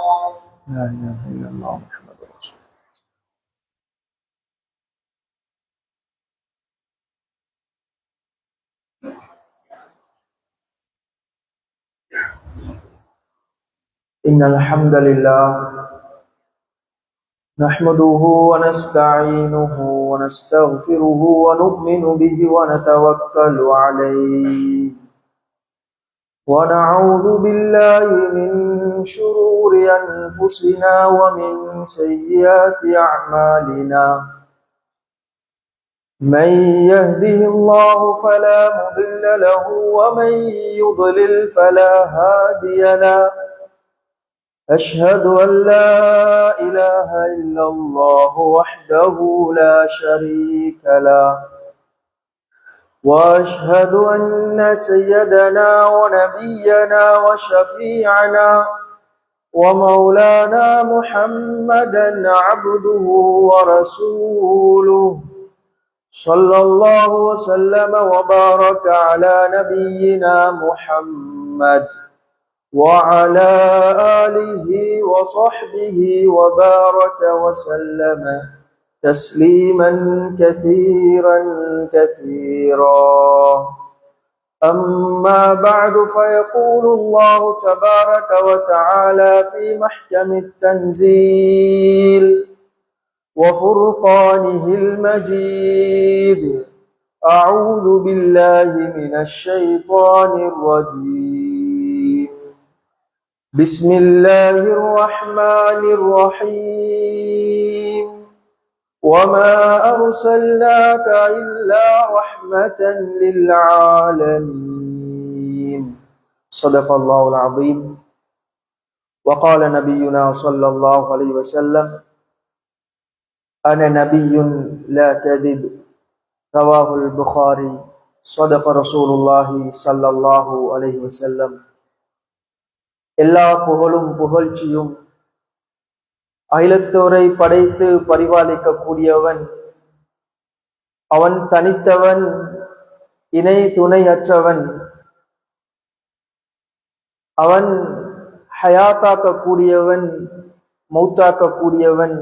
لا إله إلا الله محمد رسول إن الحمد لله نحمده ونستعينه ونستغفره ونؤمن به ونتوكل عليه ونعوذ بالله من شرور أنفسنا ومن سيئات أعمالنا من يهده الله فلا مضل له ومن يضلل فلا هادي له أشهد أن لا إله إلا الله وحده لا شريك له وأشهد أن سيدنا ونبينا وشفيعنا ومولانا محمدا عبده ورسوله صلى الله وسلم وبارك على نبينا محمد وعلى آله وصحبه وبارك وسلم تسليما كثيرا كثيرا أما بعد فيقول الله تبارك وتعالى في محكم التنزيل وفرقانه المجيد أعوذ بالله من الشيطان الرجيم بسم الله الرحمن الرحيم وما أرسلناك إلا رحمة للعالمين صدق الله العظيم وقال نبينا صلى الله عليه وسلم أنا نبي لا كذب رواه البخاري صدق رسول الله صلى الله عليه وسلم எல்லா புகழும் புகழ்ச்சியும் அகிலத்தோரை படைத்து பரிபாலிக்க கூடியவன், அவன் தனித்தவன், இணை துணையற்றவன், அவன் ஹயாத்தாக்க கூடியவன், மௌத்தாக்க கூடியவன்.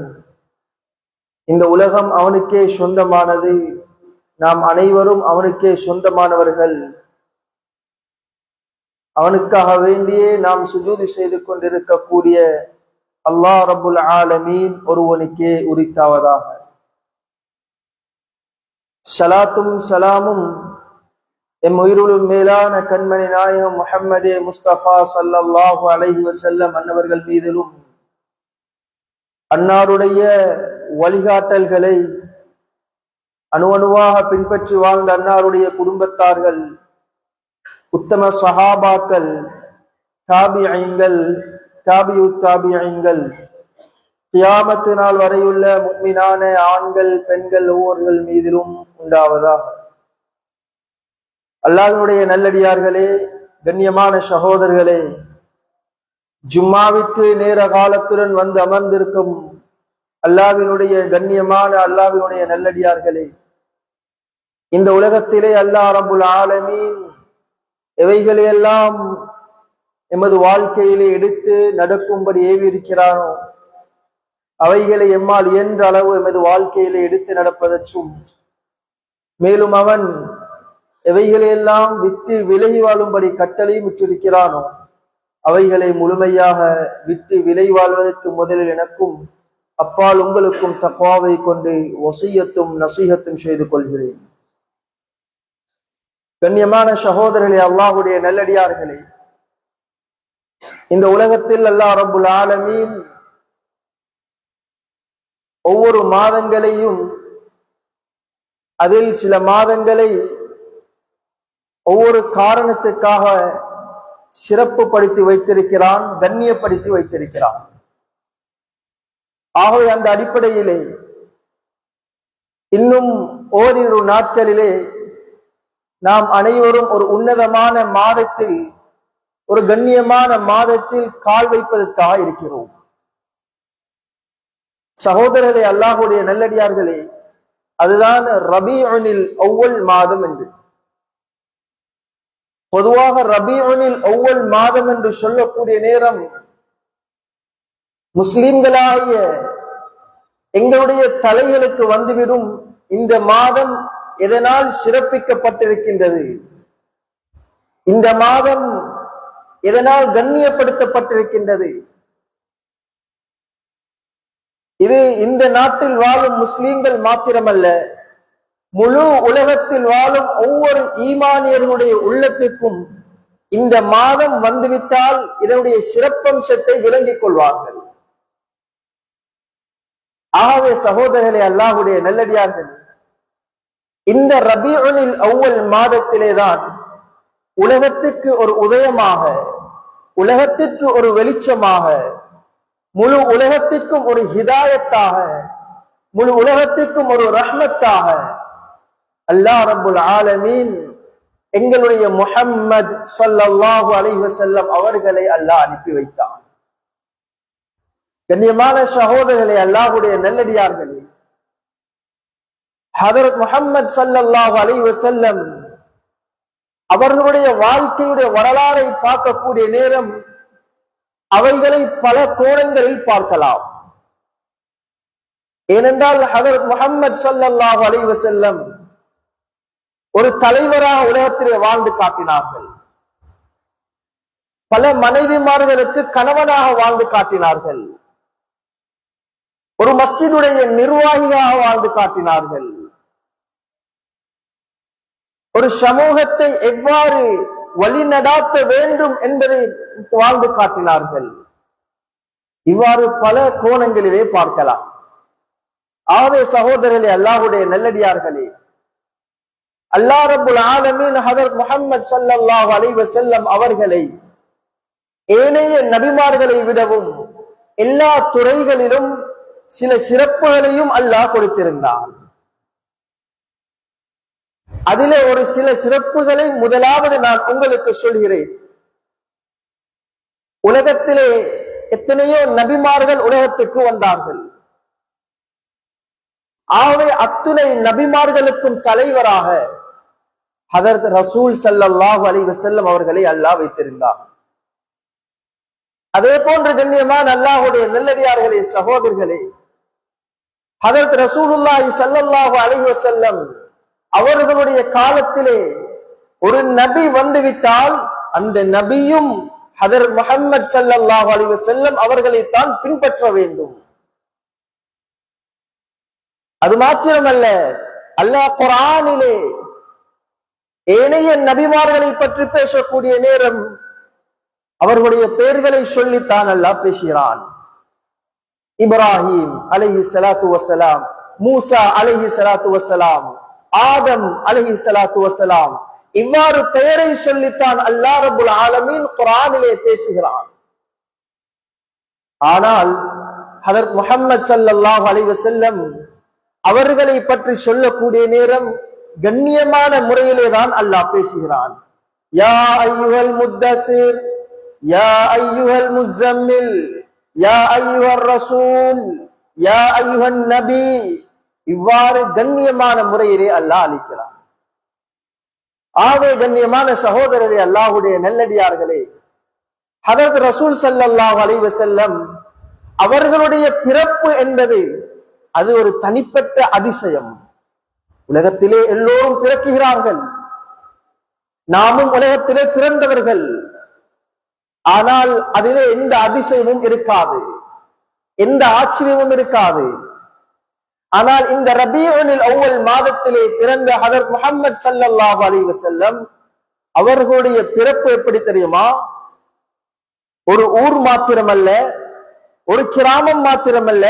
இந்த உலகம் அவனுக்கே சொந்தமானது, நாம் அனைவரும் அவனுக்கே சொந்தமானவர்கள். அவனுக்காக வேண்டியே நாம் சுஜூது செய்து கொண்டிருக்கக்கூடிய அல்லாஹ் ரப்புல் ஆலமீன் ஒருவனுக்கே உரித்தாவதாக. ஸலாத்தும் ஸலாமும் எம் உயிருளும் மேலான கண்மணி நாயகம் முஹம்மதே முஸ்தபா ஸல்லல்லாஹு அலைஹி வஸல்லம் அன்னவர்கள் மீதிலும், அன்னாருடைய வழிகாட்டல்களை அணுவணுவாக பின்பற்றி வாழ்ந்த அன்னாருடைய குடும்பத்தார்கள், உத்தம சஹாபாக்கள், தாபிஈன்கள், தாபியு தாபிஈன்கள், கியாமத்து நாள் வரையுள்ள முஃமினான ஆண்கள் பெண்கள் ஒவ்வொருவர் மீதிலும் உண்டாவதாக. அல்லாஹ்வுடைய நல்லடியார்களே, கண்ணியமான சகோதரர்களே, ஜும்மாவிற்கு நேர காலத்துடன் வந்து அமர்ந்திருக்கும் அல்லாஹ்வினுடைய கண்ணியமான அல்லாஹ்வினுடைய நல்லடியார்களே, இந்த உலகத்திலே அல்லாஹ் ரப்புல் ஆலமீன் எவைகளையெல்லாம் எமது வாழ்க்கையிலே எடுத்து நடக்கும்படி ஏவி இருக்கிறானோ அவைகளை எம்மால் இயன்ற அளவு எமது வாழ்க்கையிலே எடுத்து நடப்பதற்கும், மேலும் அவன் எவைகளையெல்லாம் விட்டு விலகி வாழும்படி கட்டளையும் விட்டிருக்கிறானோ அவைகளை முழுமையாக விட்டு விலகி வாழ்வதற்கு முதலில் எனக்கும் அப்பால் உங்களுக்கும் தக்வாவை கொண்டு வசியத்தும் நசீஹத்தும் செய்து கொள்கிறேன். கண்ணியமான சகோதரர்களே, அல்லாஹ்வுடைய நல்லடியார்களே, இந்த உலகத்தில் அல்லாஹ் ரப்புல் ஆலமீன் ஒவ்வொரு மாதங்களையும், அதில் சில மாதங்களை ஒவ்வொரு காரணத்துக்காக சிறப்பு படுத்தி வைத்திருக்கிறான், கண்ணியப்படுத்தி வைத்திருக்கிறான். ஆகவே அந்த அடிப்படையிலே இன்னும் ஓரிரு நாட்களிலே நாம் அனைவரும் ஒரு உன்னதமான மாதத்தில், ஒரு கண்ணியமான மாதத்தில் கால் வைப்பதற்காக இருக்கிறோம். சகோதரர்களே, அல்லாஹ்வுடைய நல்லடியார்களே, அதுதான் ரபீஉனில் அவ்வல் மாதம் என்று. பொதுவாக ரபீஉனில் அவ்வல் மாதம் என்று சொல்லக்கூடிய நேரம் முஸ்லிம்களாகிய எங்களுடைய தலைகளுக்கு வந்துவிடும் இந்த மாதம் எதனால் சிறப்பிக்கப்பட்டிருக்கின்றது, இந்த மாதம் எதனால் கண்ணியப்படுத்தப்பட்டிருக்கின்றது, இது இந்த நாட்டில் வாழும் முஸ்லிம்கள் மாத்திரமல்ல, முழு உலகத்தில் வாழும் ஒவ்வொரு ஈமானியர்களுடைய உள்ளத்திற்கும் இந்த மாதம் வந்துவிட்டால் இதனுடைய சிறப்பம்சத்தை விளங்கிக் கொள்வார்கள். ஆகவே சகோதரர்களே, அல்லாஹ்வுடைய நல்லடியார்கள், இந்த ரபீஉல் அவ்வல் மாதத்திலேதான் உலகத்திற்கு ஒரு உதயமாக, உலகத்திற்கு ஒரு வெளிச்சமாக, முழு உலகத்திற்கும் ஒரு ஹிதாயத்தாக, முழு உலகத்திற்கும் ஒரு ரஹ்மத்தாக அல்லாஹ் ரப்புல் ஆலமீன் எங்களுடைய முஹம்மது ஸல்லல்லாஹு அலைஹி வஸல்லம் அவர்களை அல்லாஹ் அனுப்பி வைத்தான். கண்ணியமான சகோதரர்களே, அல்லாஹ்வுடைய நல்லடியார்களே, ஹதரத் முஹம்மது ஸல்லல்லாஹு அலைஹி வஸல்லம் அவர்களுடைய வாழ்க்கையுடைய வரலாறை பார்க்கக்கூடிய நேரம் அவைகளை பல கோணங்களில் பார்க்கலாம். ஏனென்றால் ஹதரத் முஹம்மது ஸல்லல்லாஹு அலைஹி வஸல்லம் ஒரு தலைவராக உலகத்திலே வாழ்ந்து காட்டினார்கள். பல மனைவிமார்களுக்கு கணவனாக வாழ்ந்து காட்டினார்கள். ஒரு மஸ்ஜிதுடைய நிர்வாகியாக வாழ்ந்து காட்டினார்கள். ஒரு சமூகத்தை எவ்வாறு வழிநடாத்த வேண்டும் என்பதை வாழ்ந்து காட்டினார்கள். இவ்வாறு பல கோணங்களிலே பார்க்கலாம். ஆகவே சகோதரர்களே, அல்லாஹ்வுடைய நல்லடியார்களே, அல்லாஹ் ரப்புல் ஆலமீன் ஹதரத் முஹம்மது ஸல்லல்லாஹு அலைஹி வஸல்லம் அவர்களை ஏனைய நபிமார்களை விடவும் எல்லா துறைகளிலும் சில சிறப்புகளையும் அல்லாஹ் கொடுத்திருந்தான். அதிலே ஒரு சில சிறப்புகளை முதலாவது நான் உங்களுக்கு சொல்கிறேன். உலகத்திலே எத்தனையோ நபிமார்கள் உலகத்துக்கு வந்தார்கள். ஆகவே அத்துணை நபிமார்களுக்கும் தலைவராக ஹதரத் ரசூல் ஸல்லல்லாஹு அலைஹி வஸல்லம் அவர்களை அல்லாஹ் வைத்திருந்தார். அதே போன்று கண்ணியமான அல்லாஹ்வுடைய நல்லடியார்களே, சகோதரர்களே, ஹதரத் ரசூலுல்லாஹி ஸல்லல்லாஹு அலைஹி வஸல்லம் அவர்களுடைய காலத்திலே ஒரு நபி வந்துவிட்டால் அந்த நபியும் ஹதரத் முஹம்மது ஸல்லல்லாஹு அலைஹி வஸல்லம் அவர்களை தான் பின்பற்ற வேண்டும். அது மாத்திரமல்ல, அல்லாஹ் குர்ஆனிலே ஏனைய நபிமார்களை பற்றி பேசக்கூடிய நேரம் அவர்களுடைய பெயர்களை சொல்லித்தான் அல்லாஹ் பேசுகிறான். இப்ராஹிம் அலைஹி ஸலாத்து வஸலாம், மூசா அலைஹி ஸலாத்து வஸலாம், ஆதம் அலைஹி ஸலாத்து வஸலாம், இவ்வாறு பெயரை சொல்லித்தான் அல்லாஹ் ரப்புல் ஆலமீன் குர்ஆனிலே பேசுகிறான். ஆனால் ஹதரத் முஹம்மது ஸல்லல்லாஹு அலைஹி வஸல்லம் அவர்களை பற்றி சொல்லக்கூடிய நேரம் கண்ணியமான முறையிலே தான் அல்லாஹ் பேசுகிறான். யா அய்யுஹல் முத்தஸிர், யா அய்யுஹல் முஸம்மில், யா அய்யுஹர் ரசூல், யா அய்யுஹன் நபி, இவ்வாறு கண்ணியமான முறையிலே அல்லாஹ் அளிக்கிறான். ஆகவே கண்ணியமான சகோதரரே, அல்லாஹ்வுடைய நல்லடியார்களே, ஹதரத் ரசூல் ஸல்லல்லாஹு அலைஹி வஸல்லம் அவர்களுடைய பிறப்பு என்பது அது ஒரு தனிப்பட்ட அதிசயம். உலகத்திலே எல்லோரும் பிறக்குகிறார்கள், நாமும் உலகத்திலே பிறந்தவர்கள். ஆனால் அதிலே எந்த அதிசயமும் இருக்காது, எந்த ஆச்சரியமும் இருக்காது. ஆனால் இந்த ரபீஉல் அவ்வல் மாதத்திலே பிறந்த ஹதரத் முஹம்மது ஸல்லல்லாஹு அலைஹி வஸல்லம் அவர்களுடைய பிறப்பு எப்படி தெரியுமா? ஒரு ஊர் மாத்திரமல்ல, ஒரு கிராமம் மாத்திரமல்ல,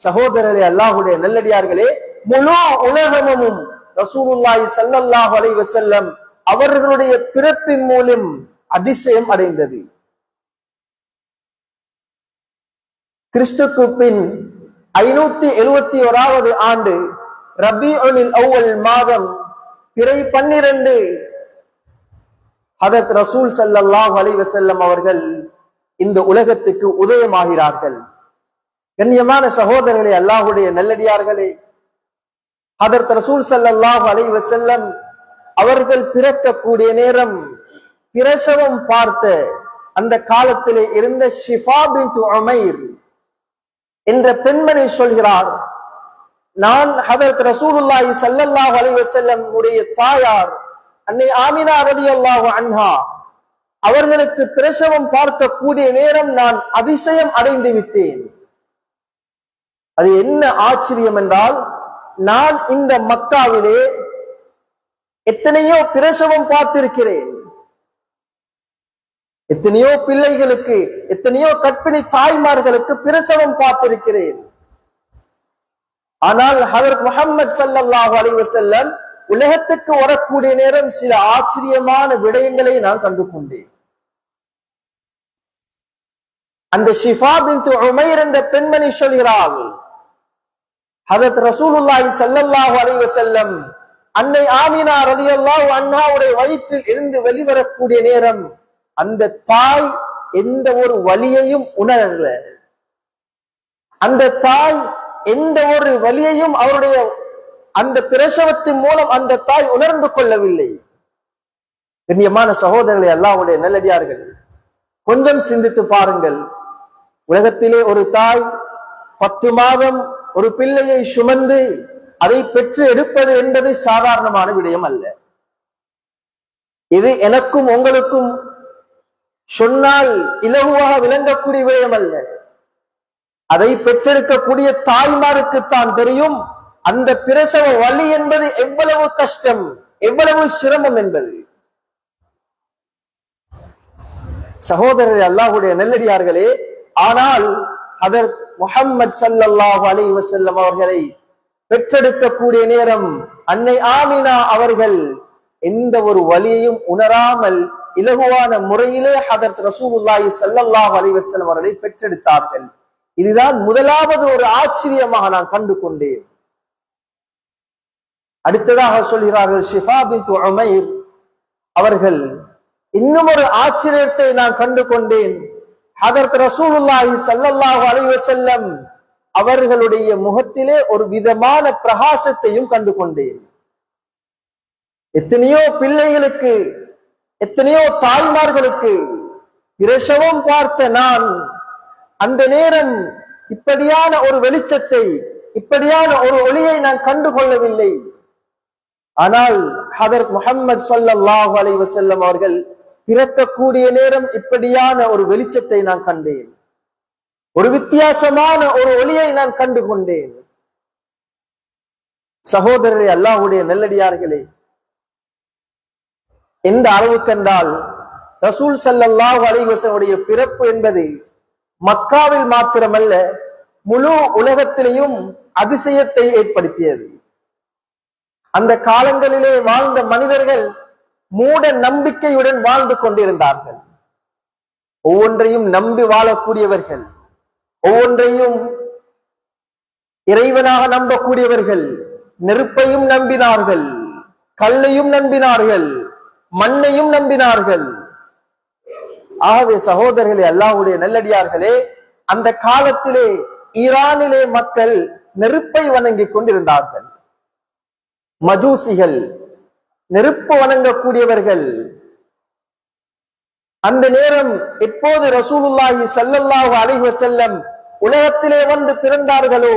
சகோதரரே, அல்லாஹ்வுடைய நல்லடியார்களே, முழு உலகமும் ரசூலுல்லாஹி ஸல்லல்லாஹு அலைஹி வஸல்லம் அவர்களுடைய பிறப்பின் மூலம் அதிசயம் அடைந்தது. கிறிஸ்துக்கு பின் 571வது ஆண்டு ரபீஉல் அவ்வல் மாதம் பிறை 12 ஹதரத் ரசூல் ஸல்லல்லாஹு அலைஹி வஸல்லம் அவர்கள் இந்த உலகத்துக்கு உதயமாகிறார்கள். கண்ணியமான சகோதரர்களே, அல்லாஹ்வுடைய நல்லடியார்களே, ஹதரத் ரசூல் ஸல்லல்லாஹு அலைஹி வஸல்லம் அவர்கள் பிறக்கக்கூடிய நேரம் பிரசவம் பார்த்த அந்த காலத்திலே இருந்த ஷிஃபா பின்த் உமைர் என்ற பெண்மணி சொல்கிறார், நான் ஹதரத் ரசூலுல்லாஹி ஸல்லல்லாஹு அலைஹி வஸல்லம் உடைய தாயார் அன்னை ஆமினா ரலியல்லாஹு அன்ஹா அவர்களுக்கு பிரசவம் பார்க்கக்கூடிய நேரம் நான் அதிசயம் அடைந்து விட்டேன். அது என்ன ஆச்சரியம் என்றால், நான் இந்த மக்காவிலே எத்தனையோ பிரசவம் பார்த்திருக்கிறேன், எத்தனையோ பிள்ளைகளுக்கு, எத்தனையோ கர்ப்பிணி தாய்மார்களுக்கு பிரசவம் பார்த்திருக்கிறேன். ஆனால் ஹஜ்ரத் முஹம்மது ஸல்லல்லாஹு அலைஹி வஸல்லம் உலகத்துக்கு வரக்கூடிய நேரம் சில ஆச்சரியமான விடயங்களை நான் கண்டு கொண்டேன். அந்த ஷிஃபா பின்த் உமைர் என்ற பெண்மணி சொல்கிறாள், ஹஜ்ரத் ரசூலுல்லாஹி ஸல்லல்லாஹு அலைஹி வஸல்லம் அன்னை ஆமினா ரலியல்லாஹு அன்ஹாவுடைய வயிற்றில் இருந்து வெளிவரக்கூடிய நேரம் அந்த தாய் எந்த ஒரு வலியையும் உணரல. அந்த தாய் எந்த ஒரு வலியையும் அவருடைய அந்த பிரசவத்தின் மூலம் அந்த தாய் உணர்ந்து கொள்ளவில்லை. கண்ணியமான சகோதரர்களே, அல்லாஹ்வுடைய நல்லடியார்கள், கொஞ்சம் சிந்தித்து பாருங்கள். உலகத்திலே ஒரு தாய் 10 மாதம் ஒரு பிள்ளையை சுமந்து அதை பெற்று எடுப்பது என்பது சாதாரணமான விடயம் அல்ல. இது எனக்கும் உங்களுக்கும் சொன்னால் இலகுவாக விளங்கக்கூடிய விடயம் அல்ல. அதை பெற்றெடுக்கக்கூடிய தாய்மாருக்குத்தான் தெரியும் அந்த பிரசவ வலி என்பது எவ்வளவு கஷ்டம், எவ்வளவு சிரமம் என்பது. சகோதரர்களே, அல்லாஹ்வுடைய நல்லடியார்களே, ஆனால் ஹஜ்ரத் முஹம்மது ஸல்லல்லாஹு அலைஹி வஸல்லம் அவர்களை பெற்றெடுக்கக்கூடிய நேரம் அன்னை ஆமினா அவர்கள் எந்த ஒரு வலியையும் உணராமல் இலகுவான முறையிலே ஹஜ்ரத் ரசூலுல்லாஹி ஸல்லல்லாஹு அலைஹி வஸல்லம் அவர்களை பெற்றெடுத்தார்கள். இதுதான் முதலாவது ஒரு ஆச்சரியமாக நான் கண்டு கொண்டேன். அடுத்ததாக சொல்கிறார்கள் ஷிஃபா பின்த் உமைர் அவர்கள், இன்னும் ஒரு ஆச்சரியத்தை நான் கண்டு கொண்டேன். ஹஜ்ரத் ரசூலுல்லாஹி ஸல்லல்லாஹு அலைஹி வஸல்லம் அவர்களுடைய முகத்திலே ஒரு விதமான பிரகாசத்தையும் கண்டு கொண்டேன். எத்தனையோ பிள்ளைகளுக்கு, எத்தனையோ தாய்மார்களுக்கு பிரசவம் பார்த்த நான் அந்த நேரம் இப்படியான ஒரு வெளிச்சத்தை, இப்படியான ஒரு ஒளியை நான் கண்டு கொள்ளவில்லை. ஆனால் ஹஜ்ரத் முஹம்மது ஸல்லல்லாஹு அலைஹி வஸல்லம் அவர்கள் பிறக்கக்கூடிய நேரம் இப்படியான ஒரு வெளிச்சத்தை நான் கண்டேன். ஒரு வித்தியாசமான ஒரு ஒளியை நான் கண்டு கொண்டேன். சகோதரரே, அல்லாஹ்வுடைய நல்லடியார்களே, எந்த அளவுக்கு என்றால் ரசூல் ஸல்லல்லாஹு அலைஹி வஸல்லம் பிறப்பு என்பது மக்காவில் மாத்திரமல்ல, முழு உலகத்திலேயும் அதிசயத்தை ஏற்படுத்தியது. அந்த காலங்களிலே வாழ்ந்த மனிதர்கள் மூட நம்பிக்கையுடன் வாழ்ந்து கொண்டிருந்தார்கள். ஒவ்வொன்றையும் நம்பி வாழக்கூடியவர்கள், ஒவ்வொன்றையும் இறைவனாக நம்பக்கூடியவர்கள். நெருப்பையும் நம்பினார்கள், கல்லையும் நம்பினார்கள், மண்ணையும் நம்பினார்கள். ஆகவே சகோதரர்களே, அல்லாஹ்வுடைய நல்லடியார்களே, அந்த காலத்திலே ஈரானிலே மக்கள் நெருப்பை வணங்கிக் கொண்டிருந்தார்கள். மஜூசிகள், நெருப்பு வணங்கக்கூடியவர்கள். அந்த நேரம் எப்போது ரசூலுல்லாஹி ஸல்லல்லாஹு அலைஹி வஸல்லம் உலகத்திலே வந்து பிறந்தார்களோ,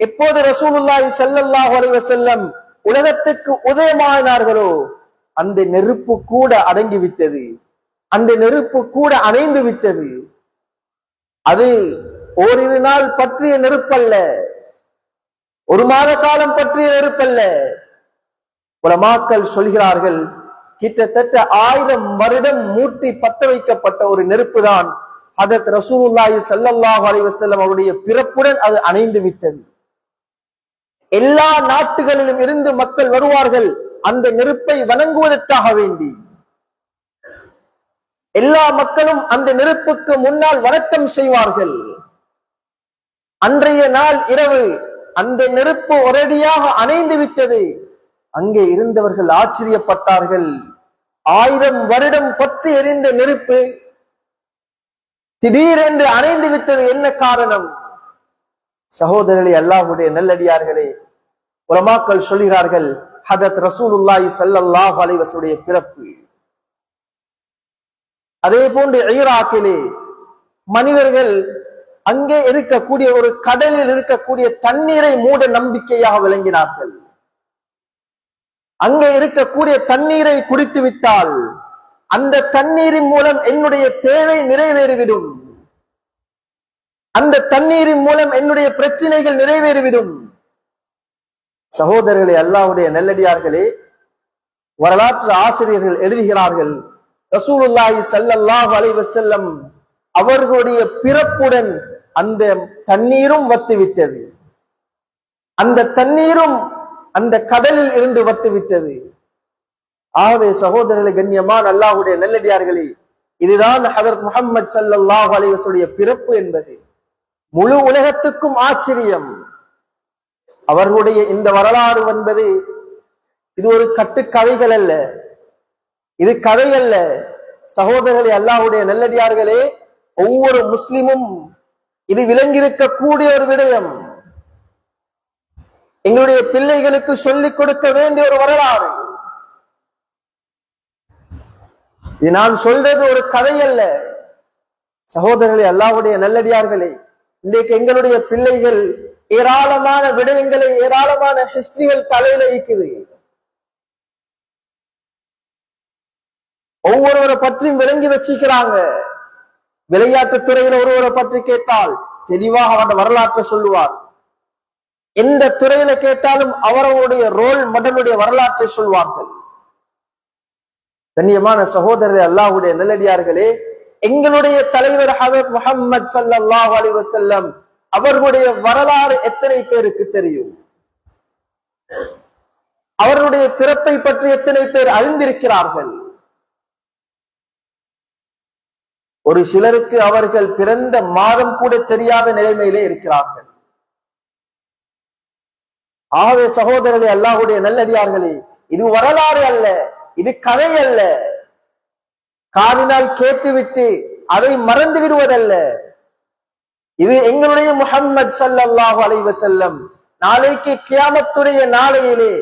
எப்போது ரசூலுல்லாஹி ஸல்லல்லாஹு அலைஹி வஸல்லம் உலகத்துக்கு உதயமானார்களோ, அந்த நெருப்பு கூட அடங்கிவிட்டது, அந்த நெருப்பு கூட அணைந்து விட்டது. அது ஓரிரு நாள் பற்றிய நெருப்பல்ல, ஒரு மாத காலம் பற்றிய நெருப்பல்ல. உலமாக்கள் சொல்கிறார்கள், கிட்டத்தட்ட 1000 வருடம் மூட்டி பத்த வைக்கப்பட்ட ஒரு நெருப்பு தான் ஹஜ்ரத் ரசூலுல்லாஹி ஸல்லல்லாஹு அலைஹி வஸல்லம் அவருடைய பிறப்புடன் அது அணைந்து விட்டது. எல்லா நாட்டுகளிலும் இருந்து மக்கள் வருவார்கள் அந்த நெருப்பை வணங்குவதற்காக வேண்டி. எல்லா மக்களும் அந்த நெருப்புக்கு முன்னால் வணக்கம் செய்வார்கள். அன்றைய நாள் இரவு அந்த நெருப்பு ஒரேடியாக அணைந்து விட்டது. அங்கே இருந்தவர்கள் ஆச்சரியப்பட்டார்கள். 1000 வருடம் பற்றி எரிந்த நெருப்பு திடீரென்று அணைந்து விட்டது, என்ன காரணம்? சகோதரர்களே, அல்லாஹ்வுடைய நல்லடியார்களே, உலமாக்கள் சொல்கிறார்கள், ஹஜ்ரத் ரசூலுல்லாஹி ஸல்லல்லாஹு அலைஹி வஸல்லம் பிறப்பு. அதே போன்று ஈராக்கிலே மனிதர்கள் அங்கே இருக்கக்கூடிய ஒரு கடலில் இருக்கக்கூடிய தண்ணீரை மூட நம்பிக்கையாக விளங்கினார்கள். அங்கே இருக்கக்கூடிய தண்ணீரை குடித்து விட்டால் அந்த தண்ணீரின் மூலம் என்னுடைய தேவை நிறைவேறிவிடும், அந்த தண்ணீரின் மூலம் என்னுடைய பிரச்சனைகள் நிறைவேறிவிடும். சகோதரர்களே, அல்லாஹ்வுடைய நல்லடியார்களே, வரலாற்று ஆசிரியர்கள் எழுதுகிறார்கள், ரசூலுல்லாஹி ஸல்லல்லாஹு அலைஹி வஸல்லம் அவர்களுடைய பிறப்புடன் அந்த தண்ணீரும் வத்திவிட்டது, அந்த தண்ணீரும் அந்த கடலில் இருந்து வத்திவிட்டது. ஆகவே சகோதரர்களே, கண்ணியமான அல்லாஹ்வுடைய நல்லடியார்களே, இதுதான் ஹஜ்ரத் முஹம்மது ஸல்லல்லாஹு அலைஹி வஸல்லம் பிறப்பு என்பது முழு உலகத்துக்கும் ஆச்சரியம். அவர்களுடைய இந்த வரலாறு என்பது இது ஒரு கட்டுக்கதைகள் அல்ல, இது கதை அல்ல. சகோதரர்களே, அல்லாஹ்வுடைய நல்லடியார்களே, ஒவ்வொரு முஸ்லிமும் இது விளங்கியிருக்கக்கூடிய ஒரு விடயம். எங்களுடைய பிள்ளைகளுக்கு சொல்லிக் கொடுக்க வேண்டிய ஒரு வரலாறு. இது நான் சொல்றது ஒரு கதை அல்ல. சகோதரர்களே, அல்லாஹ்வுடைய நல்லடியார்களே, இன்றைக்கு எங்களுடைய பிள்ளைகள் ஏராளமான விடயங்களை, ஏராளமான ஹிஸ்டரிகள் தலையில இருக்குது. ஒவ்வொருவரை பற்றியும் விளங்கி வச்சிருக்கிறாங்க. விளையாட்டு துறையில ஒருவரை பற்றி கேட்டால் தெளிவாக அவருடைய வரலாற்றை சொல்லுவார். எந்த துறையில கேட்டாலும் அவர்களுடைய ரோல் மாடலுடைய வரலாற்றை சொல்வார்கள். கண்ணியமான சகோதரரே, அல்லாஹ்வுடைய நல்லடியார்களே, எங்களுடைய தலைவர் ஹஜ்ரத் முஹம்மது ஸல்லல்லாஹு அலைஹி வஸல்லம் அவர்களுடைய வரலாறு எத்தனை பேருக்கு தெரியும்? அவர்களுடைய பிறப்பை பற்றி எத்தனை பேர் அறிந்திருக்கிறார்கள்? ஒரு சிலருக்கு அவர்கள் பிறந்த மாதம் கூட தெரியாத நிலைமையிலே இருக்கிறார்கள். ஆகவே சகோதரர்களே, அல்லாஹ்வுடைய நல்லடியார்களே, இது வரலாறு அல்ல, இது கதை அல்ல. காதினால் கேட்டுவிட்டு அதை மறந்து விடுவதல்ல. இது எங்களுடைய முஹம்மது ஸல்லல்லாஹு அலைஹி வஸல்லம் நாளைக்கு கியாமத்துடைய நாளையிலே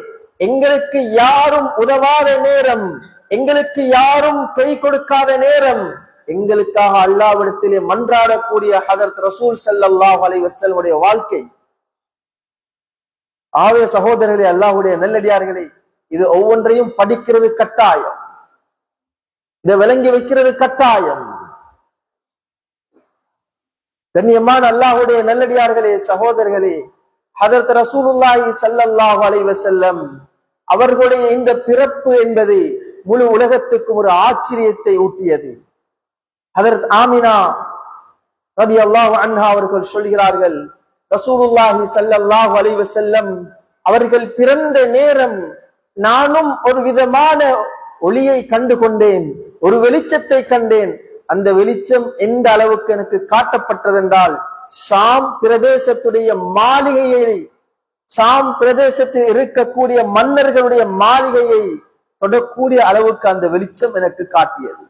எங்களுக்கு யாரும் உதவாத நேரம், எங்களுக்கு யாரும் கை கொடுக்காத நேரம், எங்களுக்காக அல்லாஹ்விடத்திலே மன்றாடக்கூடிய ஹஜ்ரத் ரசூல் ஸல்லல்லாஹு அலைஹி வஸல்லம் உடைய வாழ்க்கை. ஆவே சகோதரர்களே, அல்லாஹ்வுடைய நல்லடியார்களே, இது ஒவ்வொன்றையும் படிக்கிறது கட்டாயம், இதை விளங்கி வைக்கிறது கட்டாயம். கண்ணியமான அல்லாஹ்வுடைய நல்லடியார்களே, சகோதரர்களே, ஹஜ்ரத் ரசூலுல்லாஹி ஸல்லல்லாஹு அலைஹி வஸல்லம் அவர்களுடைய இந்த பிறப்பு என்பது முழு உலகத்துக்கும் ஒரு ஆச்சரியத்தை ஊட்டியது. ஹஜ்ரத் ஆமினா ரலியல்லாஹு அன்ஹா அவர்கள் சொல்கிறார்கள், ரசூலுல்லாஹி ஸல்லல்லாஹு அலைஹி வஸல்லம் அவர்கள் பிறந்த நேரம் நானும் ஒரு விதமான ஒளியை கண்டு கொண்டேன், ஒரு வெளிச்சத்தை கண்டேன். அந்த வெளிச்சம் எந்த அளவுக்கு எனக்கு காட்டப்பட்டதென்றால், ஷாம் பிரதேசத்துடைய மாளிகையை, ஷாம் பிரதேசத்தில் இருக்கக்கூடிய மன்னர்களுடைய மாளிகையை தொடக்கூடிய அளவுக்கு அந்த வெளிச்சம் எனக்கு காட்டியது.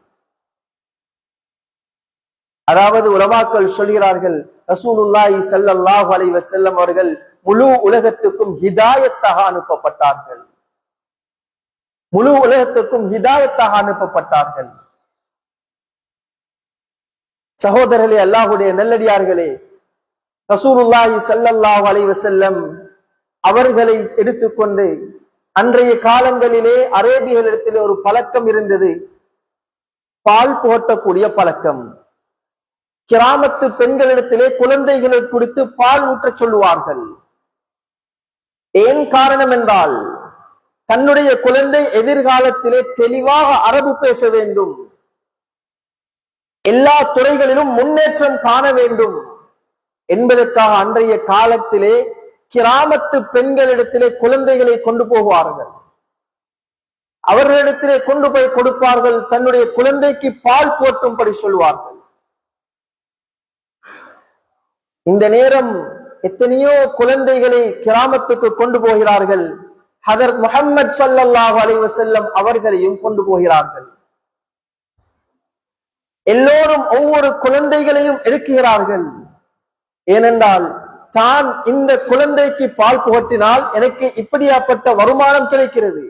அதாவது உலமாக்கள் சொல்கிறார்கள், ரசூலுல்லாஹி ஸல்லல்லாஹு அலைஹி வஸல்லம் அவர்கள் முழு உலகத்துக்கும் ஹிதாயத்தாக அனுப்பப்பட்டார்கள், முழு உலகத்துக்கும் ஹிதாயத்தாக அனுப்பப்பட்டார்கள். சகோதரர்களே, அல்லாஹ்வுடைய நல்லடியார்களே, ரசூலுல்லாஹி ஸல்லல்லாஹு அலைஹி வஸல்லம் அவர்களை எடுத்துக்கொண்டு அன்றைய காலங்களிலே அரேபியர்களிடத்திலே ஒரு பழக்கம் இருந்தது, பால் புகட்டக்கூடிய பழக்கம். கிராமத்து பெண்களிடத்திலே குழந்தைகளை குறித்து பால் ஊற்ற சொல்லுவார்கள். ஏன் காரணம் என்றால், தன்னுடைய குழந்தை எதிர்காலத்திலே தெளிவாக அரபு பேச வேண்டும், எல்லா துறைகளிலும் முன்னேற்றம் காண வேண்டும் என்பதற்காக அன்றைய காலத்திலே கிராமத்து பெண்களிடத்திலே குழந்தைகளை கொண்டு போவார்கள். அவர்களிடத்திலே கொண்டு போய் கொடுப்பார்கள், தன்னுடைய குழந்தைக்கு பால் போட்டும்படி சொல்வார்கள். இந்த நேரம் எத்தனையோ குழந்தைகளை கிராமத்துக்கு கொண்டு போகிறார்கள். ஹஜ்ரத் முஹம்மது ஸல்லல்லாஹு அலைஹி வஸல்லம் அவர்களையும் கொண்டு போகிறார்கள். எல்லோரும் ஒவ்வொரு குழந்தைகளையும் எடுக்கிறார்கள். ஏனென்றால் தான் இந்த குழந்தைக்கு பால் புகட்டினால் எனக்கு இப்படியாப்பட்ட வருமானம் கிடைக்கிறது.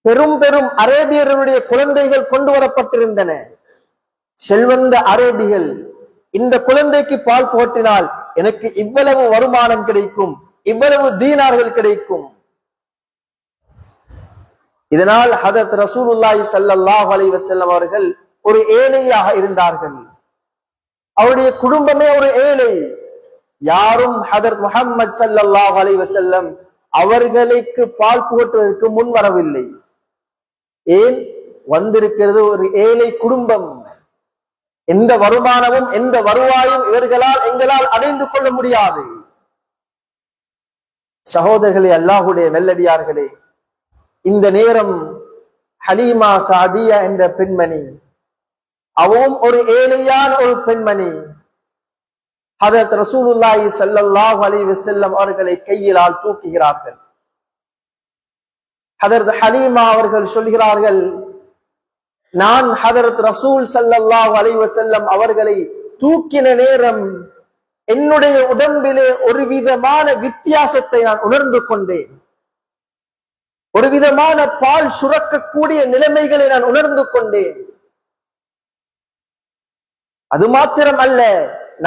பெரும் பெரும் அரேபியர்களுடைய குழந்தைகள் கொண்டு வரப்பட்டிருந்தன. செல்வந்த அரேபிகள் இந்த குழந்தைக்கு பால் போட்டினால் எனக்கு இவ்வளவு வருமானம் கிடைக்கும், இவ்வளவு தீனார்கள் கிடைக்கும். இதனால் ஹதரத் ரசூலுல்லாஹி ஸல்லல்லாஹு அலைஹி வஸல்லம் அவர்கள் ஒரு ஏழையாக இருந்தார்கள். அவருடைய குடும்பமே ஒரு ஏழை. யாரும் ஹதரத் முஹம்மது ஸல்லல்லாஹு அலைஹி வஸல்லம் அவர்களுக்கு பால் புகட்டுவதற்கு முன் வரவில்லை. ஏன்? வந்திருக்கிறது ஒரு ஏழை குடும்பம். எந்த வருமானமும் எந்த வருவாயும் எங்களால் அடைந்து கொள்ள முடியாது. சகோதரர்களே, அல்லாஹ்வுடைய நல்லடியார்களே, இந்த நேரம் ஹலீமா சாதியா என்ற பெண்மணி, அவவும் ஒரு ஏழையான ஒரு பெண்மணி, ஹதரத் ரசூலுல்லாஹி ஸல்லல்லாஹு அலைஹி வஸல்லம் அவர்களை கையிலால் தூக்குகிறார்கள். ஹதரத் ஹலீமா அவர்கள் சொல்கிறார்கள், நான் ஹதரத் ரசூல் ஸல்லல்லாஹு அலைஹி வஸல்லம் அவர்களை தூக்கின நேரம் என்னுடைய உடம்பிலே ஒரு விதமான வித்தியாசத்தை நான் உணர்ந்து கொண்டேன். ஒரு விதமான பால் சுரக்கக்கூடிய நிலைமைகளை நான் உணர்ந்து கொண்டேன். அது மாத்திரம் அல்ல,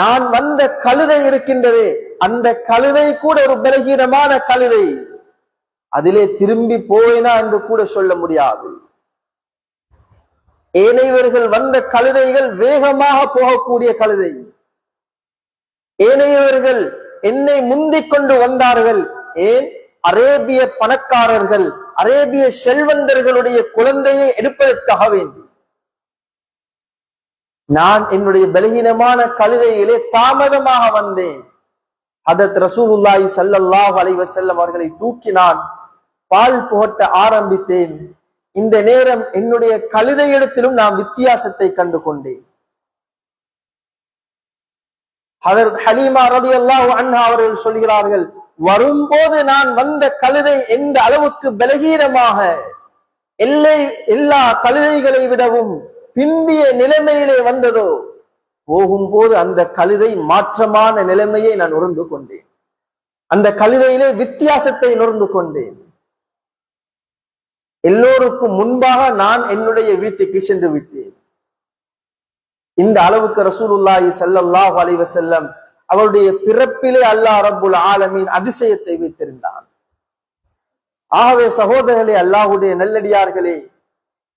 நான் வந்த கழுதை இருக்கின்றது, அந்த கழுதை கூட ஒரு பலகீனமான கழுதை, அதிலே திரும்பி போயினா என்று கூட சொல்ல முடியாது. ஏனையவர்கள் வந்த கழுதைகள் வேகமாக போகக்கூடிய கழுதை. ஏனையவர்கள் என்னை முந்திக் கொண்டு வந்தார்கள். ஏன்? அரேபிய பணக்காரர்கள், அரேபிய செல்வந்தர்களுடைய குழந்தையை எடுப்பதற்காக வேண்டி. நான் என்னுடைய பலகீனமான கழுதையிலே தாமதமாக வந்தேன். ஹதரத் ரசூலுல்லாஹி ஸல்லல்லாஹு அலைஹி வஸல்லம் அவர்களை தூக்கி நான் பால் புகட்ட ஆரம்பித்தேன். இந்த நேரம் என்னுடைய கழுதையிடத்திலும் நான் வித்தியாசத்தை கண்டு கொண்டேன். ஹதரத் ஹலீமா ரலியல்லாஹு அன்ஹா அவர்கள் சொல்கிறார்கள், வரும்போது நான் வந்த கழுதை எந்த அளவுக்கு பலகீனமாக எல்லா கழுதைகளை விடவும் பிந்திய நிலைமையிலே வந்ததோ, போகும்போது அந்த கழுதை மாற்றமான நிலைமையை நான் உணர்ந்து கொண்டேன். அந்த கழுதையிலே வித்தியாசத்தை உணர்ந்து கொண்டேன். எல்லோருக்கும் முன்பாக நான் என்னுடைய வீட்டுக்கு சென்று விட்டேன். இந்த அளவுக்கு ரசூலுல்லாஹி ஸல்லல்லாஹு அலைஹி வஸல்லம் அவருடைய பிறப்பிலே அல்லாஹ் ரப்புல் ஆலமீன் அதிசயத்தை வைத்திருந்தான். ஆகவே சகோதரர்களே, அல்லாஹ்வுடைய நல்லடியார்களே,